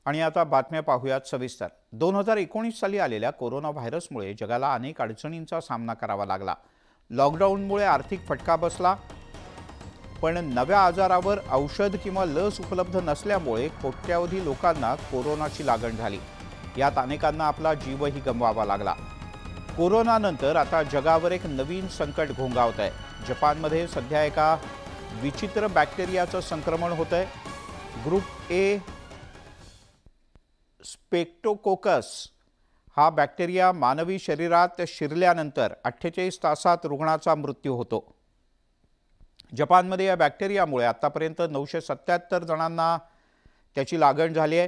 आणि आता बातम्या पाहूयात सविस्तर। 2019 साली आलेल्या कोरोना व्हायरसमुळे जगाला अनेक अडचणींचा सामना करावा लागला। लॉकडाऊनमुळे आर्थिक फटका बसला, पण नव्या आजारावर औषध किंवा लस उपलब्ध नसल्यामुळे कोट्यावधी लोकांना कोरोनाची लागण झाली। यात अनेकांना आपला जीवही गमवावा लागला। कोरोनानंतर आता जगावर एक नवीन संकट घोंगावत आहे। जपानमध्ये सध्या एका विचित्र बॅक्टेरियाचं संक्रमण होतंय। ग्रुप ए स्ट्रेप्टोकोकस हा बॅक्टेरिया मानवी शरीरात शिरल्यानंतर 48 तासात रुग्णाचा मृत्यू होतो। जपानमध्ये या बॅक्टेरियामुळे आतापर्यंत 977 जणांना त्याची लागण झाली आहे।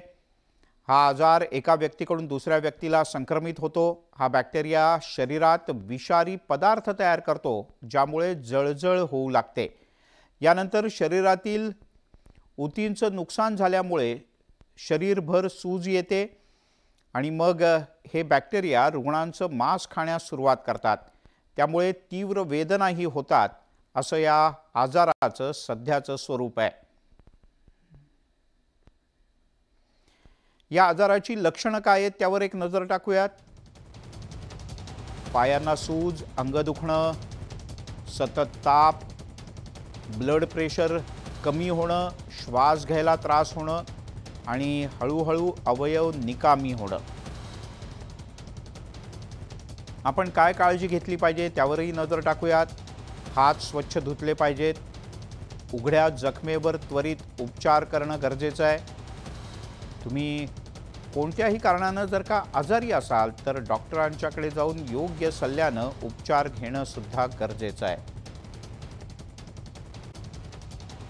हा आजार एका व्यक्तीकडून दुसऱ्या व्यक्तीला संक्रमित होतो। हा बॅक्टेरिया शरीरात विषारी पदार्थ तयार करतो, ज्यामुळे जळजळ होऊ लागते। यानंतर शरीरातील ऊतींचं नुकसान झाल्यामुळे शरीरभर सूज येते आणि मग हे बॅक्टेरिया रुग्णांचं मांस खाण्यास सुरुवात करतात। त्यामुळे तीव्र वेदनाही होतात, असं या आजाराचं सध्याचं स्वरूप आहे। या आजाराची लक्षणं काय आहेत त्यावर एक नजर टाकूयात। पायांना सूज, अंग दुखणं, सतत ताप, ब्लड प्रेशर कमी होणं, श्वास घ्यायला त्रास होणं आणि हळूहळू अवयव निकामी होणं। आपण काय काळजी घेतली पाहिजे त्यावरही नजर टाकूयात। हात स्वच्छ धुतले पाहिजेत। उघड्या जखमेवर त्वरित उपचार करणं गरजेचं आहे। तुम्ही कोणत्याही कारणानं जर का आजारी असाल तर डॉक्टरांच्याकडे जाऊन योग्य सल्ल्यानं उपचार घेणं सुद्धा गरजेचं आहे।